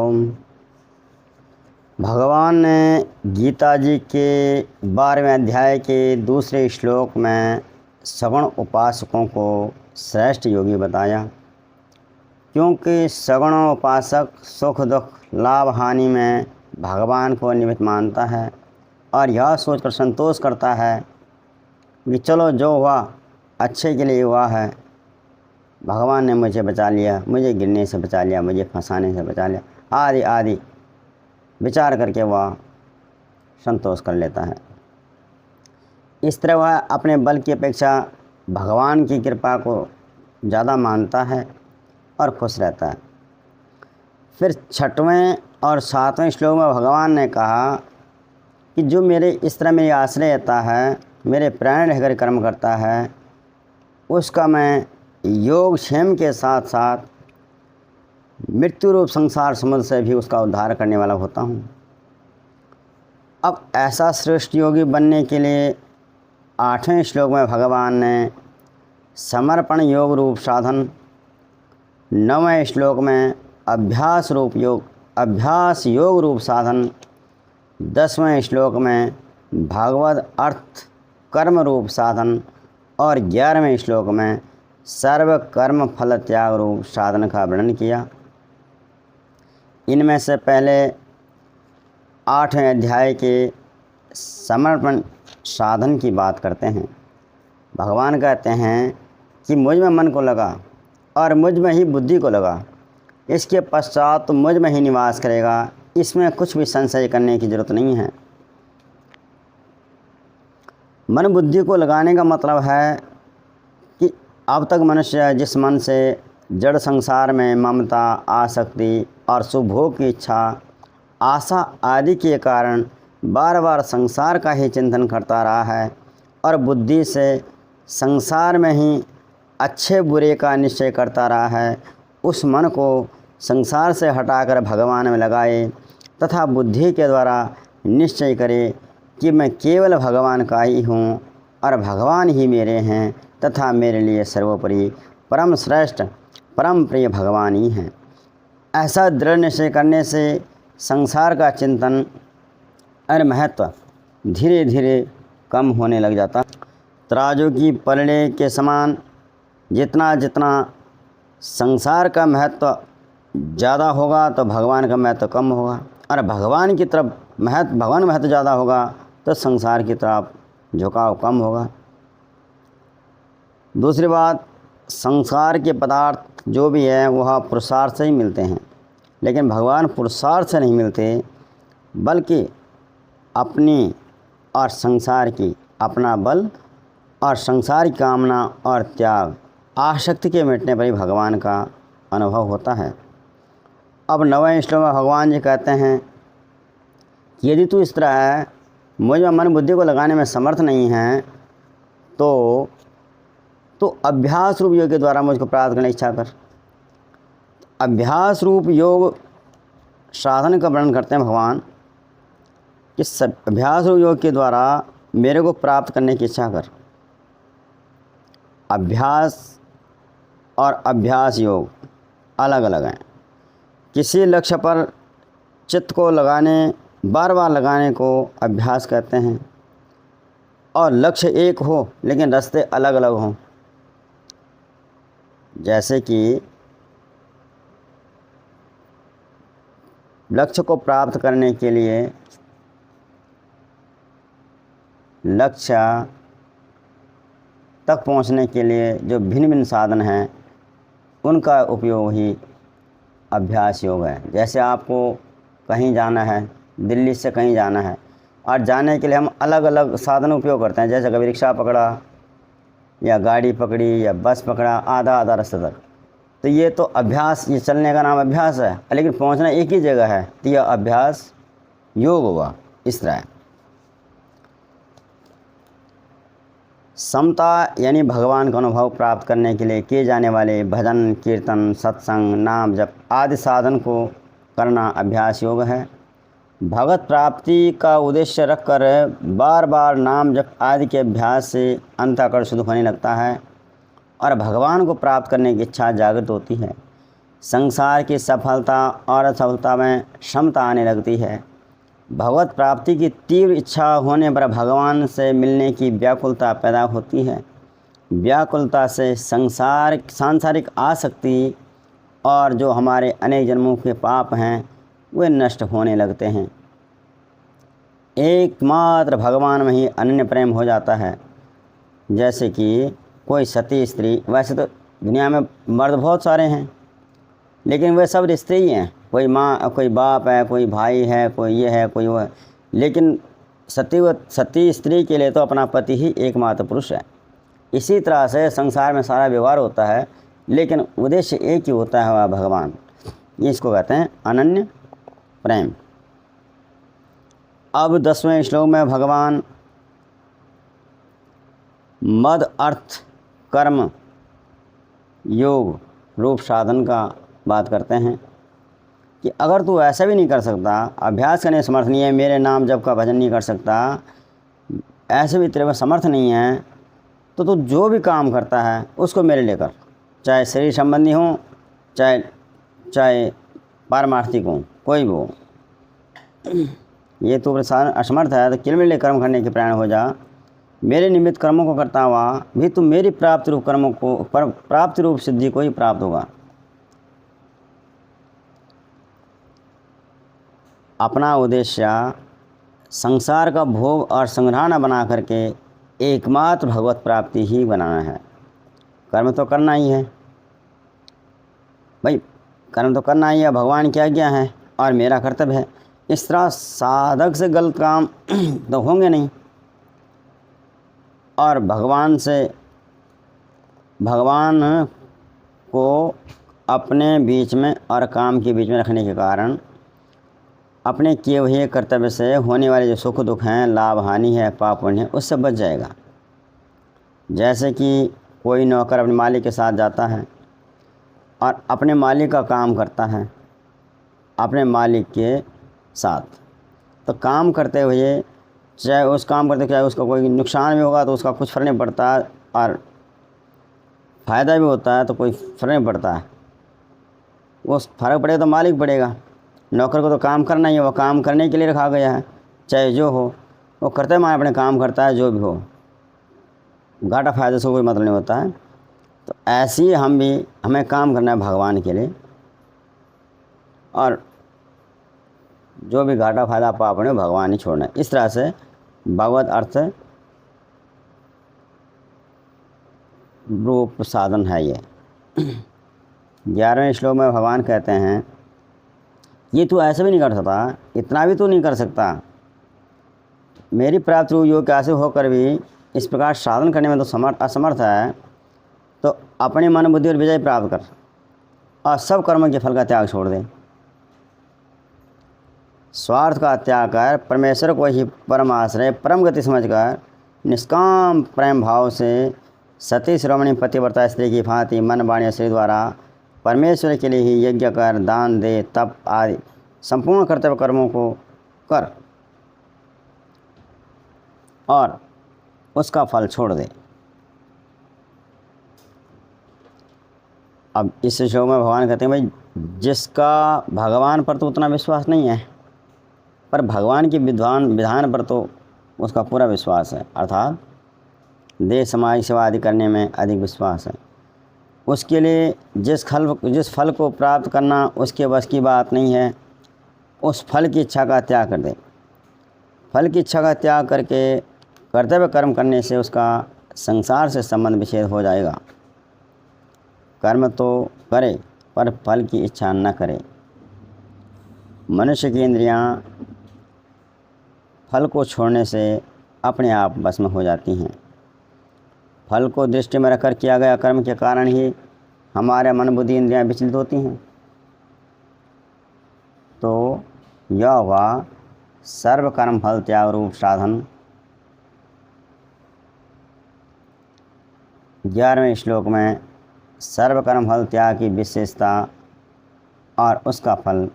ओम। भगवान ने गीता जी के 12वें अध्याय के दूसरे श्लोक में सगुण उपासकों को श्रेष्ठ योगी बताया, क्योंकि सगुण उपासक सुख दुख लाभ हानि में भगवान को निमित्त मानता है और यह सोचकर संतोष करता है कि चलो जो हुआ अच्छे के लिए हुआ है, भगवान ने मुझे बचा लिया, मुझे गिरने से बचा लिया, मुझे फंसाने से बचा लिया, आदि आदि विचार करके वह संतोष कर लेता है। इस तरह वह अपने बल की अपेक्षा भगवान की कृपा को ज़्यादा मानता है और खुश रहता है। फिर 6वें और 7वें श्लोक में भगवान ने कहा कि जो मेरे इस तरह मेरी आश्रय रहता है, मेरे प्राण रहकर कर्म करता है, उसका मैं योग क्षेम के साथ साथ मृत्यु रूप संसार समुद्र से भी उसका उद्धार करने वाला होता हूँ। अब ऐसा श्रेष्ठ योगी बनने के लिए 8वें श्लोक में भगवान ने समर्पण योग रूप साधन, 9वें श्लोक में अभ्यास योग रूप साधन, 10वें श्लोक में भागवत अर्थ कर्म रूप साधन और 11वें श्लोक में सर्व कर्म फल त्याग रूप साधन का वर्णन किया। इनमें से पहले 8वें अध्याय के समर्पण साधन की बात करते हैं। भगवान कहते हैं कि मुझ में मन को लगा और मुझ में ही बुद्धि को लगा, इसके पश्चात तो मुझ में ही निवास करेगा, इसमें कुछ भी संशय करने की ज़रूरत नहीं है। मन बुद्धि को लगाने का मतलब है कि अब तक मनुष्य जिस मन से जड़ संसार में ममता, आसक्ति और सुभोग की इच्छा, आशा आदि के कारण बार बार संसार का ही चिंतन करता रहा है और बुद्धि से संसार में ही अच्छे बुरे का निश्चय करता रहा है, उस मन को संसार से हटाकर भगवान में लगाए तथा बुद्धि के द्वारा निश्चय करे कि मैं केवल भगवान का ही हूँ और भगवान ही मेरे हैं तथा मेरे लिए सर्वोपरि परम श्रेष्ठ परम प्रिय भगवान ही हैं। ऐसा दृढ़ निश्चय करने से संसार का चिंतन और महत्व धीरे धीरे कम होने लग जाता। तराजू की पलड़े के समान जितना जितना संसार का महत्व ज़्यादा होगा तो भगवान का महत्व कम होगा, और भगवान की तरफ भगवान महत्व ज़्यादा होगा तो संसार की तरफ झुकाव कम होगा। दूसरी बात, संसार के पदार्थ जो भी है वह पुरुषार्थ से ही मिलते हैं, लेकिन भगवान पुरुषार्थ से नहीं मिलते, बल्कि अपनी और संसार की अपना बल और संसार की कामना और त्याग आसक्ति के मिटने पर ही भगवान का अनुभव होता है। अब 9वें श्लोक में भगवान जी कहते हैं कि यदि तू इस तरह है, मुझ में मन बुद्धि को लगाने में समर्थ नहीं है, तो अभ्यास रूप योग के द्वारा मुझको प्राप्त करने की इच्छा कर। अभ्यास रूप योग साधन का वर्णन करते हैं भगवान कि अभ्यास रूप योग के द्वारा मेरे को प्राप्त करने की इच्छा कर। अभ्यास और अभ्यास योग अलग अलग हैं। किसी लक्ष्य पर चित्त को लगाने, बार बार लगाने को अभ्यास कहते हैं, और लक्ष्य एक हो लेकिन रास्ते अलग अलग हों। जैसे कि लक्ष्य को प्राप्त करने के लिए लक्ष्य तक पहुंचने के लिए जो भिन्न भिन्न साधन हैं उनका उपयोग ही अभ्यास योग है। जैसे आपको कहीं जाना है, दिल्ली से कहीं जाना है, और जाने के लिए हम अलग अलग साधन उपयोग करते हैं। जैसे कभी रिक्शा पकड़ा या गाड़ी पकड़ी या बस पकड़ा आधा रास्ते तक, तो ये तो अभ्यास, ये चलने का नाम अभ्यास है, लेकिन पहुंचना एक ही जगह है, तो यह अभ्यास योग हुआ। इस तरह समता यानी भगवान का अनुभव प्राप्त करने के लिए किए जाने वाले भजन, कीर्तन, सत्संग, नाम जप आदि साधन को करना अभ्यास योग है। भगवत प्राप्ति का उद्देश्य रखकर बार बार नाम जप आदि के अभ्यास से अंतःकरण शुद्ध होने लगता है और भगवान को प्राप्त करने की इच्छा जागृत होती है। संसार की सफलता और असफलता में क्षमता आने लगती है। भगवत प्राप्ति की तीव्र इच्छा होने पर भगवान से मिलने की व्याकुलता पैदा होती है। व्याकुलता से सांसारिक आसक्ति और जो हमारे अनेक जन्मों के पाप हैं वे नष्ट होने लगते हैं। एकमात्र भगवान में ही अनन्य प्रेम हो जाता है। जैसे कि कोई सती स्त्री, वैसे तो दुनिया में मर्द बहुत सारे हैं लेकिन वे सब रिश्ते ही हैं, कोई माँ कोई बाप है, कोई भाई है, कोई ये है, कोई वो है, लेकिन सती स्त्री के लिए तो अपना पति ही एकमात्र पुरुष है। इसी तरह से संसार में सारा व्यवहार होता है लेकिन उद्देश्य एक ही होता है, वह भगवान। इसको कहते हैं अनन्य प्रेम। अब 10वें श्लोक में भगवान मद अर्थ कर्म योग रूप साधन का बात करते हैं कि अगर तू ऐसा भी नहीं कर सकता, अभ्यास करने समर्थ नहीं है, मेरे नाम जप का भजन नहीं कर सकता, ऐसे भी तेरे में समर्थ नहीं है, तो तू जो भी काम करता है उसको मेरे लिए कर, चाहे शरीर संबंधी हो चाहे पारमार्थिक हो, कोई भी हो। ये तू असमर्थ है तो केवल मेरे लिए कर्म करने के प्रेरणा हो जा। मेरे निमित्त कर्मों को करता हुआ भी तू मेरी प्राप्ति रूप कर्मों को प्राप्ति रूप सिद्धि को ही प्राप्त होगा। अपना उद्देश्य संसार का भोग और संग्रह न बना करके एकमात्र भगवत प्राप्ति ही बनाना है। कर्म तो करना ही है भाई, कर्म तो करना ही है, भगवान क्या क्या है और मेरा कर्तव्य है। इस तरह साधक से गलत काम तो होंगे नहीं। और भगवान को अपने बीच में और काम के बीच में रखने के कारण अपने किए हुए कर्तव्य से होने वाले जो सुख दुख हैं, लाभ हानि है, पाप पुण्य है, उससे बच जाएगा। जैसे कि कोई नौकर अपने मालिक के साथ जाता है और अपने मालिक का काम करता है अपने मालिक के साथ, तो काम करते हुए चाहे उस काम करते चाहे उसका कोई नुकसान भी होगा तो उसका कुछ फ़र्क नहीं पड़ता और फ़ायदा भी होता है तो कोई फ़र्क नहीं पड़ता है। वो फ़र्क पड़ेगा तो मालिक पड़ेगा। नौकर को तो काम करना ही है, वो काम करने के लिए रखा गया है, चाहे जो हो वो करते माने अपने काम करता है, जो भी हो, घाटा फ़ायदे से कोई मतलब नहीं होता है। तो ऐसे ही हमें काम करना है भगवान के लिए, और जो भी घाटा फ़ायदा पाप है भगवान ही छोड़ना है। इस तरह से भगवत अर्थ रूप साधन है ये। 11वें श्लोक में भगवान कहते हैं ये तू ऐसे भी नहीं कर सकता, इतना भी तू नहीं कर सकता, मेरी प्राप्ति रूप योग कैसे होकर भी इस प्रकार साधन करने में तो असमर्थ है, तो अपने मन बुद्धि और विजय प्राप्त कर और सब कर्मों के फल का त्याग छोड़ दे। स्वार्थ का त्याग कर परमेश्वर को ही परम आश्रय परम गति समझकर निष्काम प्रेम भाव से सती श्रोमणी पतिव्रता स्त्री की भांति मन वाणी शरीर द्वारा परमेश्वर के लिए ही यज्ञ कर, दान दे, तप आदि संपूर्ण कर्तव्य कर्मों को कर और उसका फल छोड़ दे। अब इस श्लोक में भगवान कहते हैं भाई जिसका भगवान पर तो उतना विश्वास नहीं है पर भगवान के विधान पर तो उसका पूरा विश्वास है, अर्थात देश समाज सेवा आदि करने में अधिक विश्वास है, उसके लिए जिस फल को प्राप्त करना उसके बस की बात नहीं है, उस फल की इच्छा का त्याग कर दे। फल की इच्छा का त्याग करके कर्तव्य कर्म करने से उसका संसार से संबंध विच्छेद हो जाएगा। कर्म तो करे पर फल की इच्छा न करे। मनुष्य की इंद्रियां फल को छोड़ने से अपने आप बस में हो जाती हैं। फल को दृष्टि में रखकर किया गया कर्म के कारण ही हमारे मन बुद्धि इंद्रियां विचलित होती हैं। तो यह हुआ सर्व कर्म फल त्याग रूप साधन। 11वें श्लोक में सर्व कर्म फल त्याग की विशेषता और उसका फल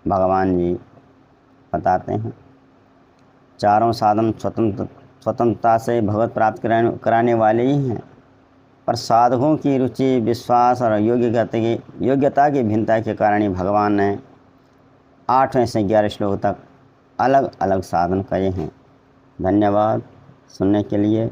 भगवान जी बताते हैं। चारों साधन स्वतंत्रता से भगवत प्राप्त कराने वाले ही हैं। पर साधकों की रुचि, विश्वास और योग्यता की भिन्नता के कारण ही भगवान ने 8वें से 11 श्लोक तक अलग अलग साधन कहे हैं। धन्यवाद सुनने के लिए।